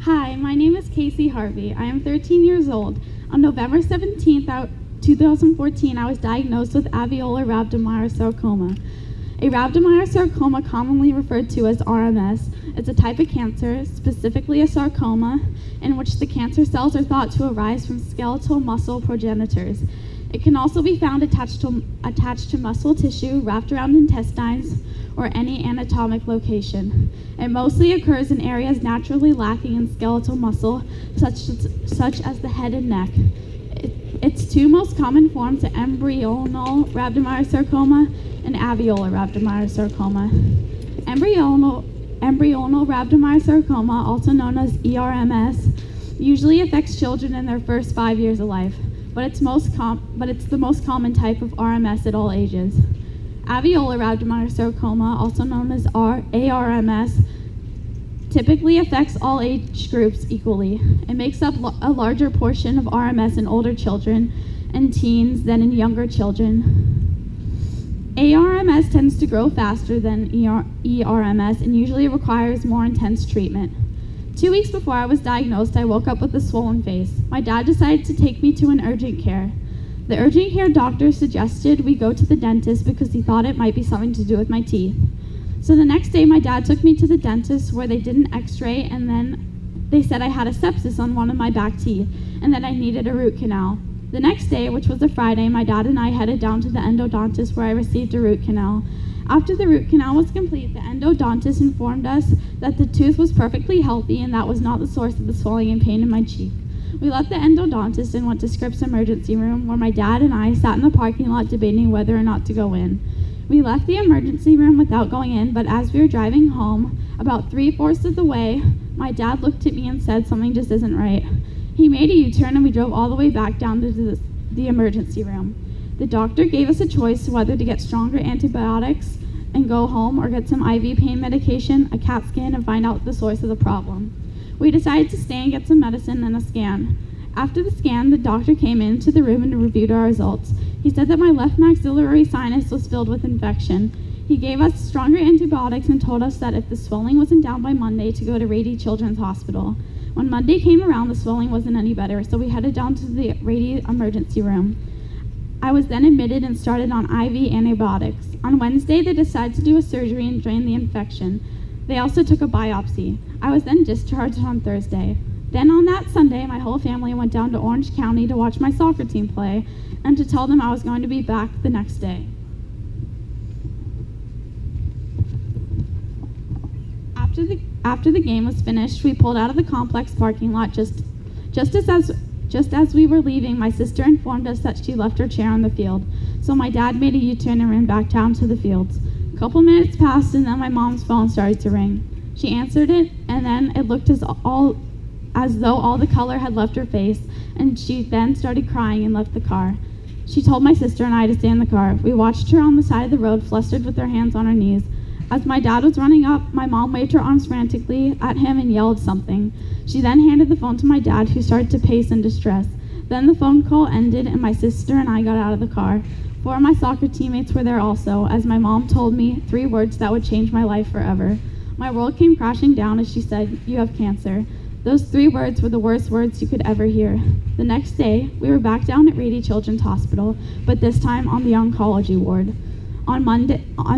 Hi, my name is Casey Harvey. I am 13 years old. On November 17th, 2014, I was diagnosed with alveolar rhabdomyosarcoma. A rhabdomyosarcoma, commonly referred to as RMS, is a type of cancer, specifically a sarcoma, in which the cancer cells are thought to arise from skeletal muscle progenitors. It can also be found attached to muscle tissue, wrapped around intestines, or any anatomic location. It mostly occurs in areas naturally lacking in skeletal muscle, such as the head and neck. Its two most common forms are embryonal rhabdomyosarcoma and alveolar rhabdomyosarcoma. Embryonal rhabdomyosarcoma, also known as ERMS, usually affects children in their first 5 years of life, but it's the most common type of RMS at all ages. Alveolar rhabdomyosarcoma, also known as ARMS, typically affects all age groups equally. It makes up a larger portion of RMS in older children and teens than in younger children. ARMS tends to grow faster than ERMS and usually requires more intense treatment. 2 weeks before I was diagnosed, I woke up with a swollen face. My dad decided to take me to an urgent care. The urgent care doctor suggested we go to the dentist because he thought it might be something to do with my teeth. So the next day, my dad took me to the dentist where they did an x-ray, and then they said I had a sepsis on one of my back teeth and that I needed a root canal. The next day, which was a Friday, my dad and I headed down to the endodontist where I received a root canal. After the root canal was complete, the endodontist informed us that the tooth was perfectly healthy and that was not the source of the swelling and pain in my cheek. We left the endodontist and went to Scripps emergency room, where my dad and I sat in the parking lot debating whether or not to go in. We left the emergency room without going in, but as we were driving home, about 3/4 of the way, my dad looked at me and said something just isn't right. He made a U-turn and we drove all the way back down to the emergency room. The doctor gave us a choice whether to get stronger antibiotics and go home or get some IV pain medication, a CAT scan, and find out the source of the problem. We decided to stay and get some medicine and a scan. After the scan, the doctor came into the room and reviewed our results. He said that my left maxillary sinus was filled with infection. He gave us stronger antibiotics and told us that if the swelling wasn't down by Monday, to go to Rady Children's Hospital. When Monday came around, the swelling wasn't any better, so we headed down to the Rady emergency room. I was then admitted and started on IV antibiotics. On Wednesday, they decided to do a surgery and drain the infection. They also took a biopsy. I was then discharged on Thursday. Then on that Sunday, my whole family went down to Orange County to watch my soccer team play and to tell them I was going to be back the next day. After the game was finished, we pulled out of the complex parking lot. Just as we were leaving, my sister informed us that she left her chair on the field. So my dad made a U-turn and ran back down to the fields. A couple minutes passed and then my mom's phone started to ring. She answered it, and then it looked as though all the color had left her face, and she then started crying and left the car. She told my sister and I to stay in the car. We watched her on the side of the road, flustered with her hands on her knees. As my dad was running up, my mom waved her arms frantically at him and yelled something. She then handed the phone to my dad, who started to pace in distress. Then the phone call ended and my sister and I got out of the car. 4 of my soccer teammates were there also, as my mom told me 3 words that would change my life forever. My world came crashing down as she said, "You have cancer." Those 3 words were the worst words you could ever hear. The next day, we were back down at Rady Children's Hospital, but this time on the oncology ward. On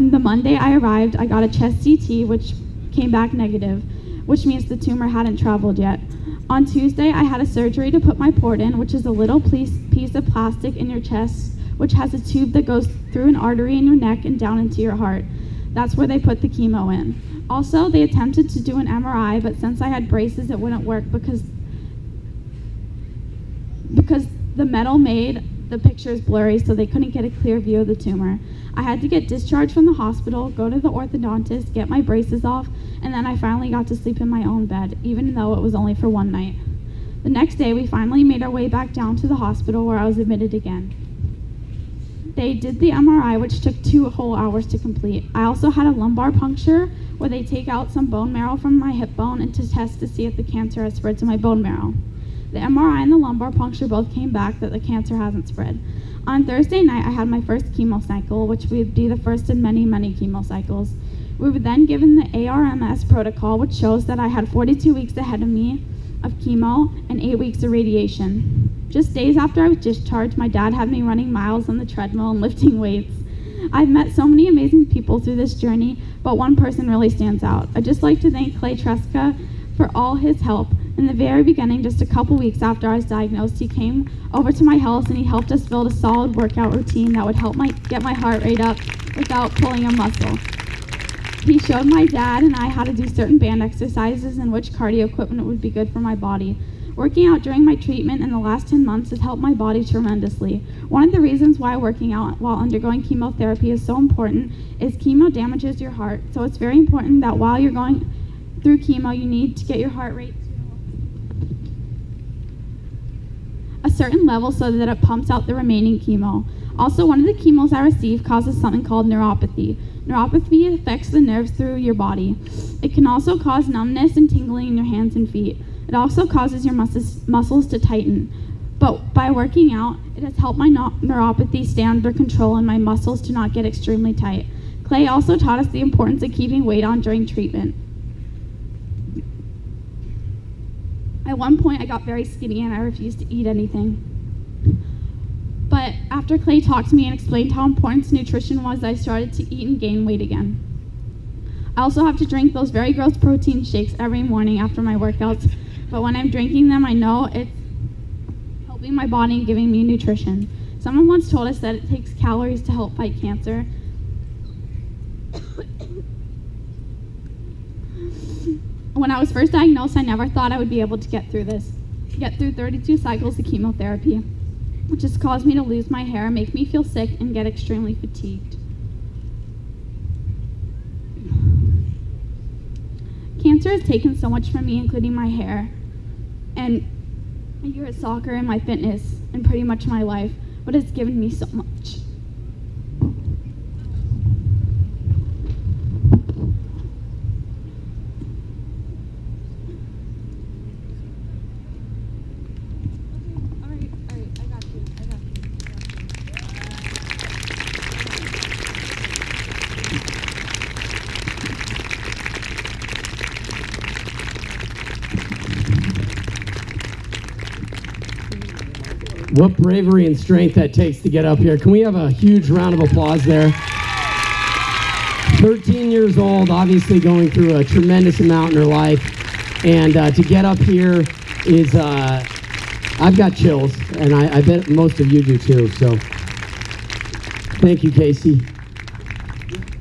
the Monday I arrived, I got a chest CT, which came back negative, which means the tumor hadn't traveled yet. On Tuesday, I had a surgery to put my port in, which is a little piece of plastic in your chest, which has a tube that goes through an artery in your neck and down into your heart. That's where they put the chemo in. Also, they attempted to do an MRI, but since I had braces, it wouldn't work because the metal made the pictures blurry, so they couldn't get a clear view of the tumor. I had to get discharged from the hospital, go to the orthodontist, get my braces off, and then I finally got to sleep in my own bed, even though it was only for one night. The next day, we finally made our way back down to the hospital where I was admitted again. They did the MRI, which took 2 whole hours to complete. I also had a lumbar puncture, where they take out some bone marrow from my hip bone and to test to see if the cancer has spread to my bone marrow. The MRI and the lumbar puncture both came back that the cancer hasn't spread. On Thursday night, I had my first chemo cycle, which would be the first in many, many chemo cycles. We were then given the ARMS protocol, which shows that I had 42 weeks ahead of me chemo and 8 weeks of radiation. Just days after I was discharged, my dad had me running miles on the treadmill and lifting weights. I've met so many amazing people through this journey, but one person really stands out. I'd just like to thank Clay Tresca for all his help. In the very beginning, just a couple weeks after I was diagnosed, he came over to my house and he helped us build a solid workout routine that would help get my heart rate up without pulling a muscle. He showed my dad and I how to do certain band exercises and which cardio equipment would be good for my body. Working out during my treatment in the last 10 months has helped my body tremendously. One of the reasons why working out while undergoing chemotherapy is so important is chemo damages your heart, so it's very important that while you're going through chemo, you need to get your heart rate to a certain level so that it pumps out the remaining chemo. Also, one of the chemos I received causes something called neuropathy. Neuropathy affects the nerves through your body. It can also cause numbness and tingling in your hands and feet. It also causes your muscles to tighten. But by working out, it has helped my neuropathy stay under control and my muscles to not get extremely tight. Clay also taught us the importance of keeping weight on during treatment. At one point, I got very skinny and I refused to eat anything. But after Clay talked to me and explained how important nutrition was, I started to eat and gain weight again. I also have to drink those very gross protein shakes every morning after my workouts, but when I'm drinking them, I know it's helping my body and giving me nutrition. Someone once told us that it takes calories to help fight cancer. When I was first diagnosed, I never thought I would be able to get through 32 cycles of chemotherapy, which has caused me to lose my hair, make me feel sick, and get extremely fatigued. Cancer has taken so much from me, including my hair, and my year at soccer, and my fitness, and pretty much my life, but it's given me so much. What bravery and strength that takes to get up here. Can we have a huge round of applause there? 13 years old, obviously going through a tremendous amount in her life. And to get up here is, I've got chills, and I bet most of you do too. So thank you, Casey.